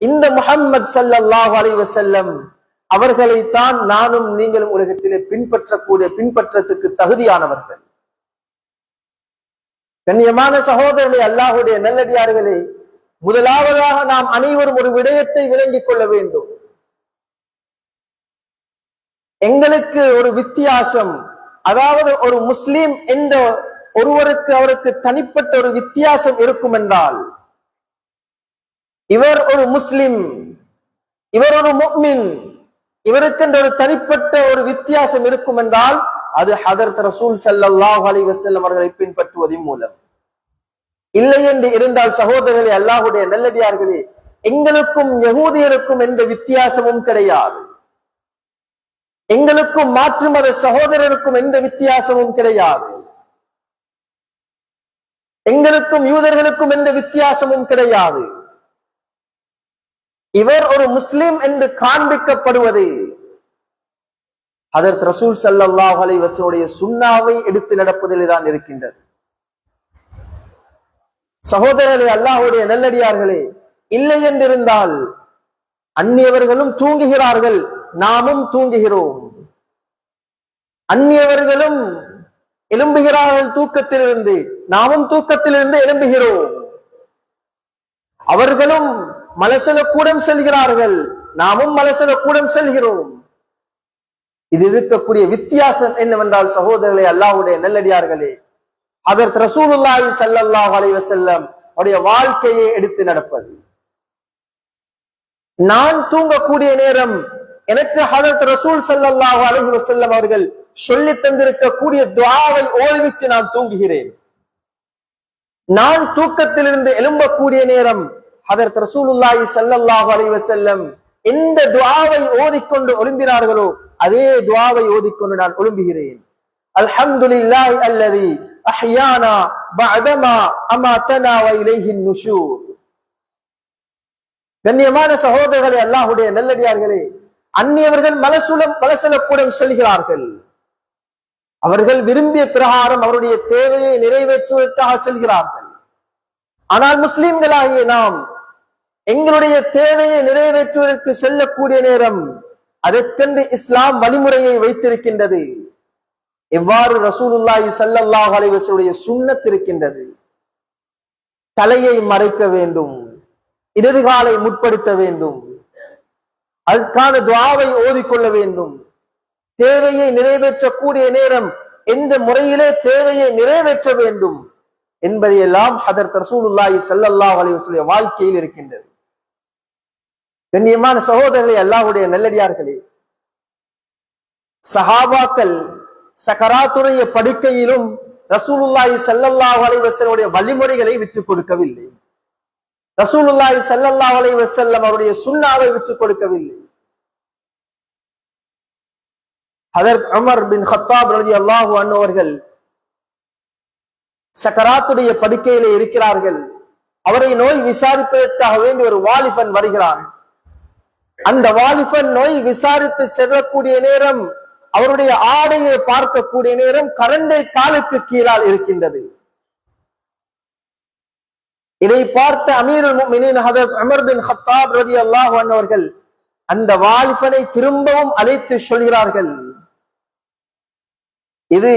இந்த முஹம்மது ஸல்லல்லாஹு அலைஹி வஸல்லம் அவர்களைத்தான் நானும் நீங்களும் உலகத்திலே பின்பற்றத்துக்கு தகுதியானவர்கள். கண்ணியமான சகோதரர்களே, அல்லாஹ்வுடைய நல்லடியார்களே, முதலாவதாக நாம் அனைவரும் ஒரு விடயத்தை விளங்கிக் கொள்ள வேண்டும். எங்களுக்கு ஒரு வித்தியாசம், அதாவது ஒரு முஸ்லிம் என்ற அவருக்கு தனிப்பட்ட ஒரு வித்தியாசம் இருக்கும் என்றால், இவர் ஒரு முஸ்லிம், இவர் ஒரு முஃமின், இவருக்கு ஒரு தனிப்பட்ட ஒரு வித்தியாசம் இருக்கும் என்றால் அது ஹதரத் ரசூல் ஸல்லல்லாஹு அலைஹி வஸல்லம் அவர்களை பின்பற்றுவதன் மூலம். இல்லை என்று இருந்தால் சகோதரர்களே, அல்லாஹ்வுடைய நல்லடியார்களே, எங்களுக்கும் யகூதியருக்கும் எந்த வித்தியாசமும் கிடையாது. எங்களுக்கும் மாற்று மத சகோதரருக்கும் எந்த வித்தியாசமும் கிடையாது. எங்களுக்கும் யூதர்களுக்கும் எந்த வித்தியாசமும் கிடையாது. இவர் ஒரு முஸ்லிம் என்று காண்பிக்கப்படுவது ஹதரத் ரசூல் ஸல்லல்லாஹு அலைஹி வஸல்லம் சுன்னாவை எடுத்து நடப்பதில் தான் இருக்கின்றது. சகோதரர்களே, அல்லாஹ்வுடைய நல்லடியார்களே, இல்லை என்றிருந்தால் அந்நியவர்களும் தூங்குகிறார்கள், நாமும் தூங்குகிறோம். அந்நியவர்களும் எழும்புகிறார்கள் தூக்கத்திலிருந்து, நாமும் தூக்கத்திலிருந்து எழும்புகிறோம். அவர்களும் மலசல கூடம் செல்கிறார்கள், நாமும் மலசல கூடம் செல்கிறோம். இது இருக்கக்கூடிய வித்தியாசம் என்னவென்றால் சகோதரர்களே, அல்லாஹ்வுடைய நல்லடியார்களே, ஹதரத் ரசூலுல்லாஹி ஸல்லல்லாஹு அலைஹி வஸல்லம் அவருடைய வாழ்க்கையை எடுத்து நடப்பது. நான் தூங்கக்கூடிய நேரம் எனக்கு ஹதரத் ரசூல் ஸல்லல்லாஹு அலைஹி வஸல்லம் அவர்கள் சொல்லி தந்திருக்கக்கூடிய துஆவை ஓதிவிட்டு நான் தூங்குகிறேன். நான் தூக்கத்திலிருந்து எழும்பக்கூடிய நேரம் ஹதரத் ரசூலுல்லாஹி ஸல்லல்லாஹு அலைஹி வஸல்லம் எந்த துஆவை ஓதிக்கொண்டு எழும்பினார்களோ அதே துஆவை ஓதிக்கொண்டு நான் எழும்புகிறேன். அல்ஹம்துலில்லாஹி அல்லதி அஹ்யானா பஅதமா அமாதனா வ இலைஹின் நுஷூர். கண்ணியமான சகோதரர்களே, அல்லாஹ்வுடைய நல்லடியார்களே, அந்நியவர்கள் மலசலக்கூடம் செல்கிறார்கள். அவர்கள் விரும்பிய பிரகாரம் அவருடைய தேவையை நிறைவேற்றுவதற்காக செல்கிறார்கள். ஆனால் முஸ்லிம்களாகிய நாம் எங்களுடைய தேவையை நிறைவேற்றுவதற்கு செல்லக்கூடிய நேரம் அதற்கென்று இஸ்லாம் வழிமுறையை வைத்திருக்கின்றது. எவ்வாறு ரசூலுல்லாஹி ஸல்லல்லாஹு அலைஹி வஸல்லம் சுன்னத் இருக்கின்றது. தலையை மறைக்க வேண்டும், இடது காலை முற்படுத்த வேண்டும், அதற்கான துஆவை ஓதிக்கொள்ள வேண்டும். தேவையை நிறைவேற்றக்கூடிய நேரம் எந்த முறையிலே தேவையை நிறைவேற்ற வேண்டும் என்பதையெல்லாம் ஹதரத் ரசூலுல்லாஹி ஸல்லல்லாஹு அலைஹி வஸல்லம் வாழ்க்கையில் இருக்கின்றது. கண்ணியமான சகோதரர்களே, அல்லாஹ்வுடைய நல்லடியார்களே, சஹாபாக்கள் சகராத்துடைய படுக்கையிலும் ரசூலுல்லாஹி ஸல்லல்லாஹு அலைஹி வஸல்லம் வழிமுறைகளை விட்டுக் கொடுக்கவில்லை. ரசூலுல்லாஹி ஸல்லல்லாஹு அலைஹி வஸல்லம் அவருடைய சுன்னாவை விட்டுக் கொடுக்கவில்லை. ஹதரத் உமர் பின் கத்தாப் ரலியல்லாஹு அன்ஹு அவர்கள் சக்கராத்துடைய படுக்கையிலே இருக்கிறார்கள். அவரை நோய் விசாரிப்பதற்காக வேண்டி ஒரு வாலிபன் வருகிறார். அந்த வாலிபன் நோய் விசாரித்து செல்லக்கூடிய நேரம், அவருடைய ஆடையை பார்க்கக்கூடிய நேரம் கரண்டை காலுக்கு கீழால் இருக்கின்றது. இதை பார்த்த அமீருல் முஃமினீன் ஹதரத் உமர் பின் கத்தாப் ரலியல்லாஹு அன்ஹு அவர்கள் அந்த வாலிபனை திரும்பவும் அழைத்து சொல்கிறார்கள், இது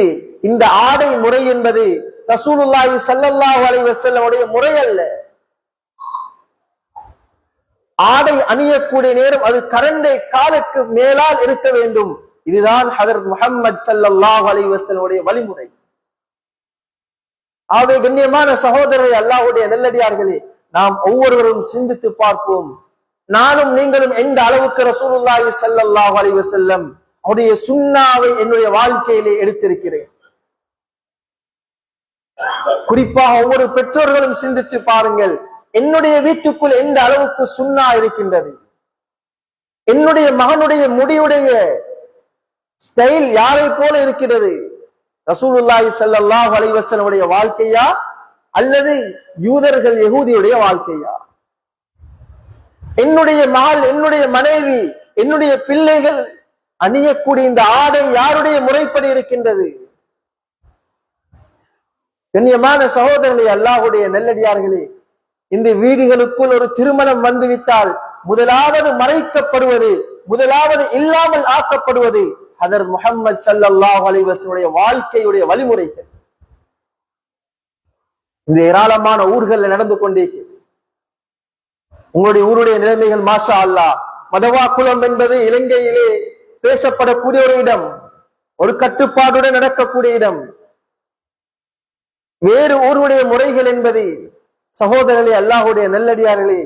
இந்த ஆடை முறை என்பது ரசூலுல்லாஹி ஸல்லல்லாஹு அலைஹி வஸல்லம் உடைய முறை அல்ல. ஆடை அணியக்கூடிய நேரம் அது கரண்டை காலுக்கு மேலால் இருக்க வேண்டும். இதுதான் ஹதரத் முஹம்மது ஸல்லல்லாஹு அலைஹி வஸல்லம் உடைய வழிமுறை. ஆகவே கண்ணியமான சகோதரரை, அல்லாஹ்வுடைய நல்லடியார்களே, நாம் ஒவ்வொருவரும் சிந்தித்து பார்ப்போம். நானும் நீங்களும் எந்த அளவுக்கு ரசூலுல்லாஹி ஸல்லல்லாஹு அலைஹி வஸல்லம் அவருடைய சுன்னாவை என்னுடைய வாழ்க்கையிலே எடுத்திருக்கிறேன். குறிப்பாக ஒவ்வொரு பெற்றோர்களும் சிந்தித்து பாருங்கள், என்னுடைய வீட்டுக்குள் எந்த அளவுக்கு சுன்னா இருக்கின்றது. என்னுடைய மகனுடைய முடியுடைய ஸ்டைல் யாரை போல இருக்கிறது? ரசூலுல்லாஹி ஸல்லல்லாஹு அலைஹி வஸல்லம் உடைய வாழ்க்கையா அல்லது யூதர்கள் யகூதியுடைய வாழ்க்கையா? என்னுடைய மகள், என்னுடைய மனைவி, என்னுடைய பிள்ளைகள் அணியக்கூடிய இந்த ஆடை யாருடைய முறைப்படி இருக்கின்றது? கண்ணியமான சகோதரர்களே, அல்லாஹ்வுடைய நல்லடியார்களே, இந்த வீடுகளுக்குள் ஒரு திருமணம் வந்துவிட்டால் முதலாவது மறைக்கப்படுவது, முதலாவது இல்லாமல் ஆக்கப்படுவது ஹதரத் முஹம்மது ஸல்லல்லாஹு அலைஹி வஸல்லம் வாழ்க்கையுடைய வழிமுறைகள். இந்த ஏராளமான ஊர்கள் நடந்து கொண்டே உங்களுடைய ஊருடைய நிலைமைகள் மாஷா அல்லாஹ். மதவா குளம் என்பது இலங்கையிலே பேசப்படக்கூடிய ஒரு இடம், ஒரு கட்டுப்பாடுடன் நடக்கக்கூடிய இடம். வேறு ஊருடைய முறைகள் என்பது சகோதரர்களே, அல்லாஹ்வுடைய நல்லடியார்களே,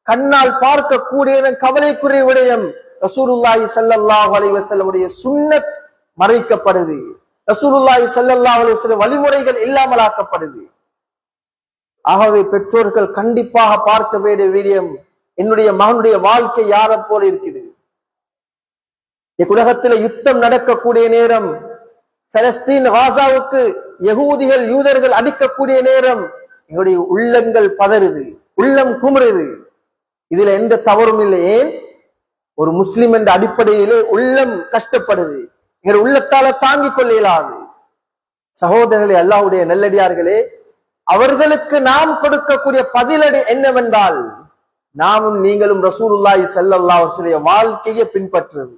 கண்ணால் பார்க்கக்கூடிய கவலைக்குரிய விடயம். ரசூலுல்லாஹி ஸல்லல்லாஹு அலைஹி வஸல்லம் உடைய சுன்னத் மறைக்கப்படுது. ரசூலுல்லாஹி ஸல்லல்லாஹு அலைஹி வஸல்லம் வழிமுறைகள் இல்லாமலாக்கப்படுது. ஆகவே பெற்றோர்கள் கண்டிப்பாக பார்க்க வேண்டிய விடயம், என்னுடைய மகனுடைய வாழ்க்கை யாரை போல இருக்குது. உலகத்தில் யுத்தம் நடக்கக்கூடிய நேரம், பலஸ்தீன் காசாவுக்கு யகூதிகள் யூதர்கள் அடிக்கக்கூடிய நேரம் எங்களுடைய உள்ளங்கள் பதறுது, உள்ளம் குமுறுது. இதுல எந்த தவறும் இல்லை. ஏன்? ஒரு முஸ்லிம் என்ற அடிப்படையிலே உள்ளம் கஷ்டப்படுது, எங்கள் உள்ளத்தால தாங்கிக் கொள்ள இயலாது. சகோதரர்களே, அல்லாஹ்வுடைய நல்லடியார்களே, அவர்களுக்கு நாம் கொடுக்கக்கூடிய பதிலடி என்னவென்றால், நாமும் நீங்களும் ரசூலுல்லாஹி ஸல்லல்லாஹு அலைஹி வஸல்லம் வாழ்க்கையை பின்பற்றுவது.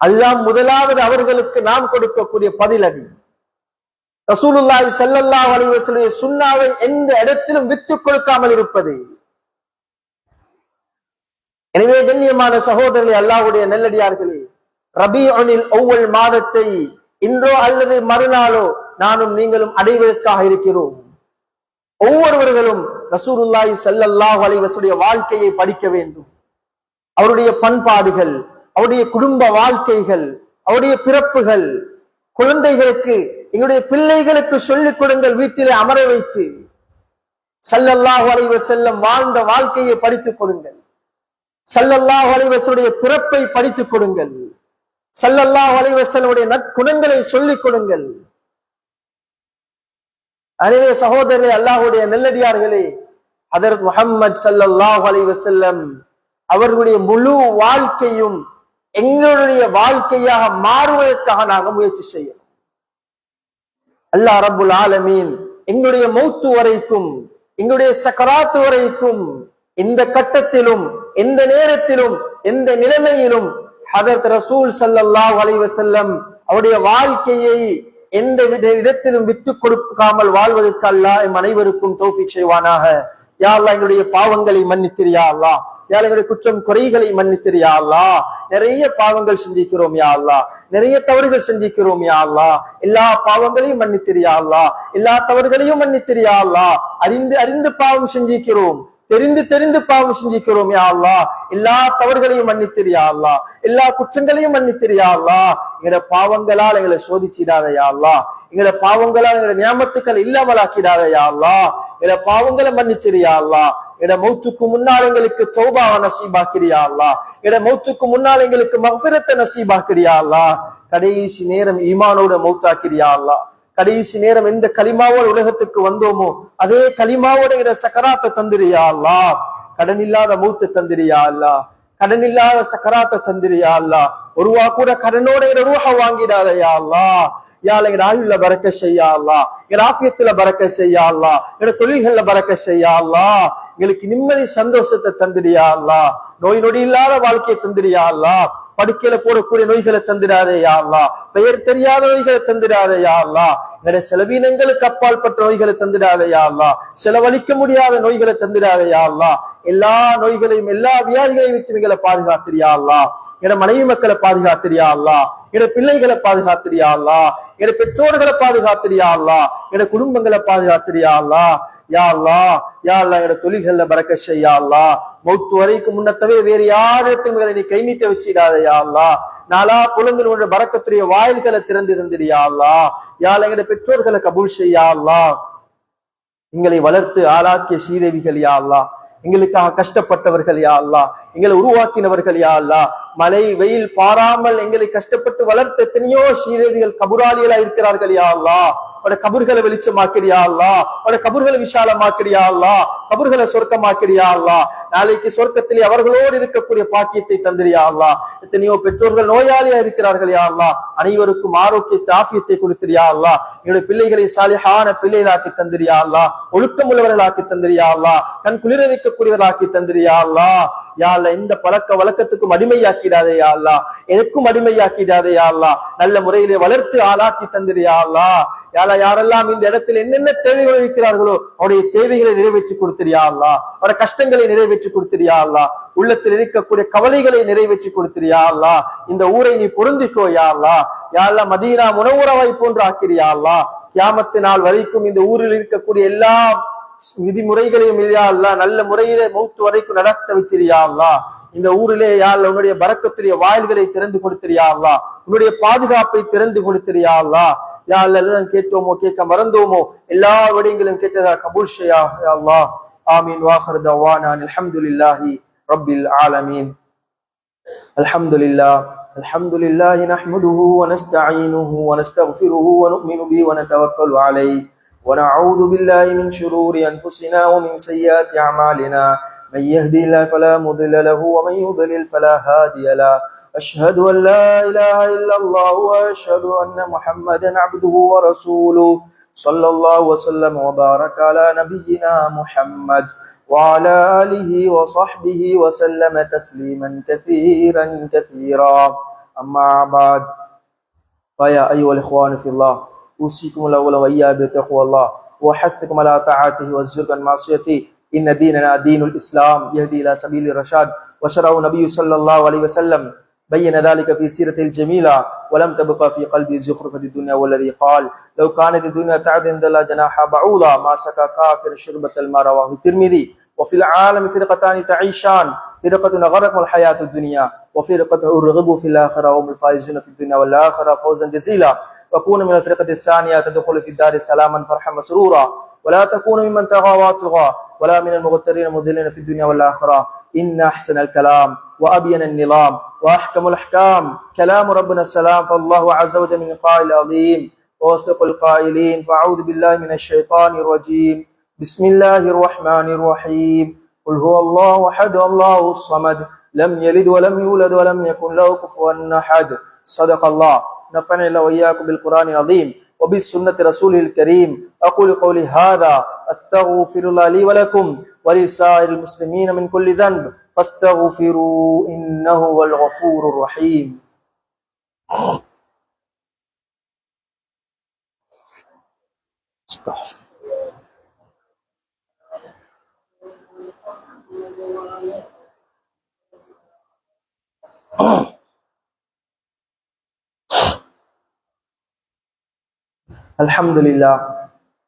அதுதான் முதலாவது அவர்களுக்கு நாம் கொடுக்கக்கூடிய பதிலடி. ரசூலுல்லாஹி ஸல்லல்லாஹு அலைஹி வஸல்லம் சுன்னாவை எந்த இடத்திலும் விட்டுக் கொடுக்காமல் இருப்பது. எனவே கண்ணியமான சகோதரர்களே, அல்லாஹ்வுடைய நல்லடியார்களே, ரபீஉல் அவ்வல் மாதத்தை இன்றோ அல்லது மறுநாளோ நானும் நீங்களும் அடைவதற்காக இருக்கிறோம். ஒவ்வொருவர்களும் ரசூலுல்லாஹி ஸல்லல்லாஹு அலைஹி வஸல்லம் வாழ்க்கையை படிக்க வேண்டும். அவருடைய பண்பாடுகள், அவருடைய குடும்ப வாழ்க்கைகள், அவருடைய பிறப்புகள், குழந்தைகளுக்கு, எங்களுடைய பிள்ளைகளுக்கு சொல்லிக் கொடுங்கள். வீட்டிலே அமர வைத்து ஸல்லல்லாஹு அலைஹி வஸல்லம் வாழ்ந்த வாழ்க்கையை படித்துக் கொடுங்கள். ஸல்லல்லாஹு அலைஹி வஸல்லம் பிறப்பை படித்துக் கொடுங்கள். ஸல்லல்லாஹு அலைஹி வஸல்லம் நற்குணங்களை சொல்லிக் கொடுங்கள். எனவே சகோதரர்களே, அல்லாஹ்வுடைய நல்லடியார்களே, ஹதரத் முஹம்மது ஸல்லல்லாஹு அலைஹி வஸல்லம் அவர்களுடைய முழு வாழ்க்கையும் எங்களுடைய வாழ்க்கையாக மாறுவதற்காக நாங்க முயற்சி செய்யணும். அல்லாஹ் ரப்புல் ஆலமீன் எங்களுடைய மௌத்து வரைக்கும், எங்களுடைய சக்கராத்து வரைக்கும், எந்த கட்டத்திலும், எந்த நேரத்திலும், எந்த நிலைமையிலும் ஹதரத் ரசூல் ஸல்லல்லாஹு அலைஹி வஸல்லம் அவருடைய வாழ்க்கையை எந்த இடத்திலும் விட்டு கொடுக்காமல் வாழ்வதற்கு அல்லாஹ் எம் அனைவருக்கும் தௌஃபீக் செய்வானாக. யா அல்லாஹ் எங்களுடைய பாவங்களை மன்னித்திரு யா அல்லாஹ். யா அல்லாஹ் எங்களுடைய குற்றம் குறைகளை மன்னித்திரு யா அல்லாஹ். நிறைய பாவங்கள் செஞ்சிக்கிறோம் யா அல்லாஹ், நிறைய தவறுகள் செஞ்சிக்கிறோம் யா அல்லாஹ். எல்லா பாவங்களையும் மன்னித்திரு யா அல்லாஹ், எல்லா தவறுகளையும் மன்னித்திரு யா அல்லாஹ். அறிந்து பாவம் செஞ்சிக்கிறோம், தெரிந்து பாவம் செஞ்சிக்கிறோம் யா அல்லாஹ். எல்லா தவறுகளையும் மன்னித்திரு யா அல்லாஹ், எல்லா குற்றங்களையும் மன்னித்திரு யா அல்லாஹ். எங்களோட பாவங்களால் எங்களை சோதிச்சிடாத யா அல்லாஹ், எங்களோட பாவங்களால் எங்களோட நியாமத்துக்கள் இல்லாமலாக்கிடாத யா அல்லாஹ். எங்களோட பாவங்களை மன்னிச்சிரு யா அல்லாஹ். எட மௌத்துக்கு முன்னால் எங்களுக்கு தௌபாவை நசீபாக்கிறியா அல்லாஹ். எட மௌத்துக்கு முன்னால் எங்களுக்கு மக்ஃபிரத்தை நசீபாக்கிறியா அல்லாஹ். கடைசி நேரம் ஈமானோட மௌத்தாக்கிறியா அல்லாஹ். கடைசி நேரம் எந்த கலிமாவோட உலகத்துக்கு வந்தோமோ அதே கலிமாவோட எங்க சக்கராத்தை தந்திரியா அல்லாஹ். கடன் இல்லாத மௌத்தை தந்திரியா அல்லாஹ், கடன் இல்லாத சக்கராத்தை தந்திரியா அல்லாஹ். ஒருவா கூட கடனோட ரூஹ வாங்கிடாத யா அல்லாஹ். யா அல்லாஹ் எங்க ஆயுள்ல பரக்க செய்யா அல்லாஹ், எங்க ஆஃபியத்துல பரக்க செய்யா அல்லாஹ், எங்க தொழில்கள்ல பரக்க செய்யா அல்லாஹ். எங்களுக்கு நிம்மதி சந்தோஷத்தை தந்திரியா அல்லாஹ். நோய் நொடி இல்லாத வாழ்க்கையை தந்திரியா அல்லாஹ். படுக்கையில போடக்கூடிய நோய்களை தந்திராதே யா அல்லாஹ். பெயர் தெரியாத நோய்களை தந்திராதே யா அல்லாஹ். எங்களுடைய செலவீனங்களுக்கு அப்பால் பட்ட நோய்களை தந்திராதே யா அல்லாஹ். செலவழிக்க முடியாத நோய்களை தந்திராதே யா அல்லாஹ். எல்லா நோய்களையும் எல்லா வியாதிகளையும் விட்டு எங்களை பாதுகாத்திரியா அல்லாஹ். என மனைவி மக்களை பாதுகாத்திரியா அல்லாஹ், என பிள்ளைகளை பாதுகாத்திரியா அல்லாஹ், என பெற்றோர்களை பாதுகாத்திரியா அல்லாஹ், என குடும்பங்களை பாதுகாத்திரியா அல்லாஹ். யா அல்லாஹ், யா அல்லாஹ் என தொழில்கள்ல பரக்க செய்யா அல்லாஹ். மௌத்து வரைக்கும் முன்னத்தவே வேறு யாரிடத்தையும் நீ கை நீட்ட வச்சிடாத யா அல்லாஹ். நாலா புலங்களுடைய பரக்கத்துடைய வாயில்களை திறந்து தந்திரியா அல்லாஹ். யா அல்லாஹ் எங்களுடைய பெற்றோர்களை கபூல் செய்யா அல்லாஹ். எங்களை வளர்த்து ஆளாக்கிய ஸ்ரீதேவிகள் யா அல்லாஹ், எங்களுக்காக கஷ்டப்பட்டவர்கள் யா அல்லாஹ், எங்களை உருவாக்கினவர்கள் யா அல்லாஹ். மழை வெயில் பாராமல் எங்களை கஷ்டப்பட்டு வளர்த்த எத்தனையோ ஸ்ரீதேவிகள் கபுராளிகளா இருக்கிறார்கள் யா அல்லாஹ். அவட கபர்களை வெளிச்சமாக்கிறியா அல்லாஹ், அவட கபர்களை விசாலமாக்கிறியா அல்லாஹ், கபர்களை சொர்க்கமாக்கிறியா அல்லாஹ். நாளைக்கு சொர்க்கத்திலே அவர்களோடு இருக்கக்கூடிய பாக்கியத்தை தந்திரியா அல்லாஹ். எத்தனையோ பெற்றோர்கள் நோயாளியா இருக்கிறார்கள் யா அல்லாஹ், அனைவருக்கும் ஆரோக்கியத்தை ஆஃபியத்தை கொடுத்திரியா அல்லாஹ். என்னுடைய பிள்ளைகளை சாலிஹான பிள்ளைகளாக்கி தந்திரியா அல்லாஹ், ஒழுக்கம் உள்ளவர்களாக்கி தந்திரியா அல்லாஹ், கண் குளிர வைக்கக்கூடியவர்களாக்கி தந்திரியா அல்லாஹ். யா அல்லாஹ் இந்த பழக்க வழக்கத்துக்கும் அடிமையாக்கிடாதே யா அல்லாஹ், எதற்கும் அடிமையாக்கிடாதே யா அல்லாஹ். நல்ல முறையிலே வளர்த்து ஆளாக்கி தந்திரியா அல்லாஹ். யாரா யாரெல்லாம் இந்த இடத்தில் என்னென்ன தேவைகள் இருக்கிறார்களோ அவருடைய தேவைகளை நிறைவேற்றி கொடுத்திரியா அல்லாஹ், அவருடைய கஷ்டங்களை நிறைவேற்றி கொடுத்திரியா அல்லாஹ், உள்ளத்தில் இருக்கக்கூடிய கவலைகளை நிறைவேற்றி கொடுத்திரியா அல்லாஹ். இந்த ஊரை நீ பொருந்திக்கோ யா அல்லாஹ். யா அல்லாஹ் மதீனா முனவ்வராவை போன்று ஆக்கிறியா அல்லாஹ். கியாமத்து நாள் வரைக்கும் இந்த ஊரில் இருக்கக்கூடிய எல்லா விதிமுறைகளையும் யா அல்லாஹ் நல்ல முறையிலே மௌத்து வரைக்கும் நடத்த வச்சிரியா அல்லாஹ். இந்த ஊரிலே யா அல்லாஹ் உன்னுடைய பரக்கத்துடைய வாயில்களை திறந்து கொடுத்திரியா அல்லாஹ், உன்னுடைய பாதுகாப்பை திறந்து கொடுத்திரியா அல்லாஹ். யா அல்லாஹ் எல்லாம் கேட்டோமோ கேட்க மறந்தோமோ எல்லா விடயங்களும் கேட்டதா கபூல் ஷயா யா அல்லாஹ். ஆமீன். வாஹிர் தவானா அல்ஹம்துலில்லாஹி ரப்பில் ஆலமீன். அல்ஹம்துலில்லாஹ் அல்ஹம்துலில்லாஹி நஹ்மதுஹு வ நஸ்தஈனுஹு வ நஸ்தக்ஃபிருஹு வ நு'மினு பிஹி வ நதவக்கலு அலைஹி வ நஊது பில்லாஹி மின் ஷுரூரி அன்ஃபுஸினா வ மின் ஸய்யிஆத்தி அமாலினா. من يهدي الله فلا مضل له ومن يضلل فلا هادي له. أشهد أن لا إله إلا الله وأشهد أن محمدا عبده ورسوله صلى الله وسلم وبارك على نبينا محمد وعلى آله وصحبه وسلم تسليما كثيرا كثيرا. أما بعد، فيا أيها الإخوان في الله، أوصيكم الأول وإياي بتقوى الله وأحثكم على طاعته والزهد عن معصيته. إن ديننا دين الإسلام يهدي إلى سبيل الرشاد، وشرعه النبي صلى الله عليه وسلم بين ذلك في سيرته الجميلة ولم تبقى في قلبي زخرفة الدنيا، والذي قال لو كانت الدنيا تعدل عند الله جناح بعوضة ما سقى كافر شربة الماء. رواه الترمذي. وفي العالم فرقتان تعيشان، فرقة غرقهم الحياة الدنيا وفرقة رغبوا في الآخرة وهم الفائزون في الدنيا والآخرة فوزا جزيلا. وكون من الفرقة الثانية تدخل في الدار سلاما فرحا مسرورا، ولا تكون ممن طغى وطغى ولا من المغترين المضلين في الدنيا والآخرة. إن أحسن الكلام وأبين النظام وأحكم الأحكام كلام ربنا السلام، فالله عز وجل من قائل عظيم وأصدق القائلين. فأعوذ بالله من الشيطان الرجيم. بسم الله الرحمن الرحيم. قل هو الله أحد الله الصمد لم يلد ولم يولد ولم يكن له كفوا أحد. صدق الله. نفعني الله وإياكم بالقرآن العظيم وبسنة رسوله الكريم. أقول قولي هذا أستغفر الله لي ولكم ولسائر المسلمين من كل ذنب فاستغفروا إنه هو الغفور الرحيم. استغفر. الحمد لله.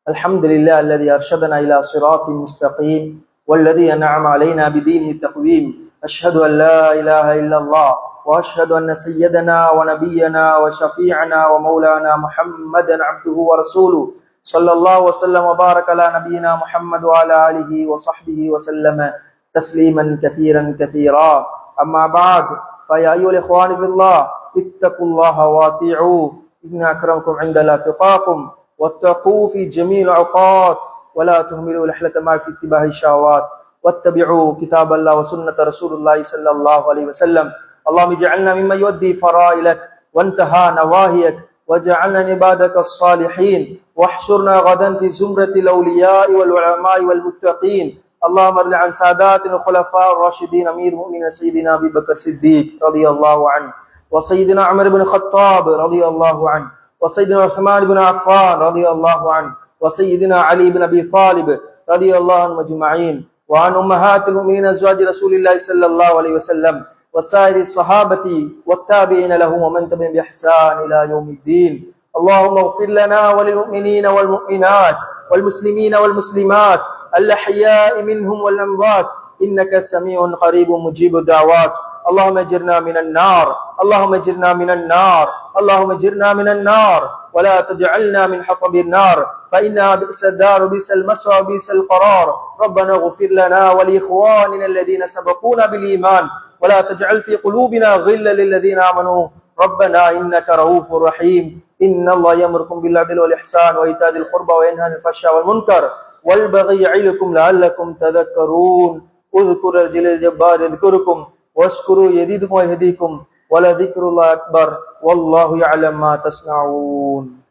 الحمد لله الذي أرشدنا إلى صراط مستقيم والذي أنعم علينا بدينه التقويم. أشهد أن لا إله إلا الله وأشهد أن سيدنا ونبينا وشفيعنا ومولانا محمدا عبده ورسوله صلى الله وسلم وبارك على نبينا محمد وعلى آله وصحبه وسلم تسليما كثيرا كثيرا. أما بعد فيا أيها الإخوان في الله اتقوا الله واطيعوه إن أكرمكم عند الله أتقاكم واتقوا في جميع الأوقات ولا تهملوا رحلة ما في اتباع الشهوات واتبعوا كتاب الله وسنة رسول الله صلى الله عليه وسلم. اللهم اجعلنا ممن يؤدي فرائلك وانتهى نواهيك وجعلنا عبادك الصالحين واحشرنا غدا في زمرة الأولياء والعلماء والمتقين. اللهم ارض عن سادات الخلفاء الراشدين أمير المؤمنين سيدنا أبي بكر الصديق رضي الله عنه وسيدنا عمر بن الخطاب رضي الله عنه وسيدنا عثمان بن عفان رضي الله عنه وسيدنا علي بن أبي طالب رضي الله عنهم أجمعين وعن أمهات المؤمنين أزواج رسول الله صلى الله عليه وسلم وسائر الصحابة والتابعين لهم ومن تبعهم بإحسان إلى يوم الدين. اللهم اغفر لنا وللمؤمنين والمؤمنات والمسلمين والمسلمات الأحياء منهم والأموات إنك سميع قريب مجيب الدعوات. اللهم اجرنا من النار. اللهم اجرنا من النار. اللهم اجرنا من النار ولا تجعلنا من حطب النار فإنها بئس الدار بئس المسوى بئس القرار. ربنا اغفر لنا ولإخواننا الذين سبقونا بالإيمان ولا تجعل في قلوبنا غلا للذين آمنوا ربنا إنك رؤوف رحيم. إن الله يأمركم بالعدل والإحسان وإيتاء ذي القربى وينهى عن الفحشاء والمنكر والبغي يعظكم لعلكم تذكرون. اذكروا الجليل الجبار يذكركم واشكروا يزدكم ويهديكم ولذكر الله أكبر والله يعلم ما تصنعون.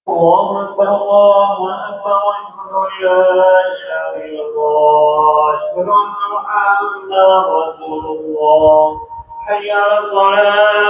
الله أكبر الله أكبر أشهد أن لا إله إلا الله أشهد أن محمدا رسول الله حي على الصلاة.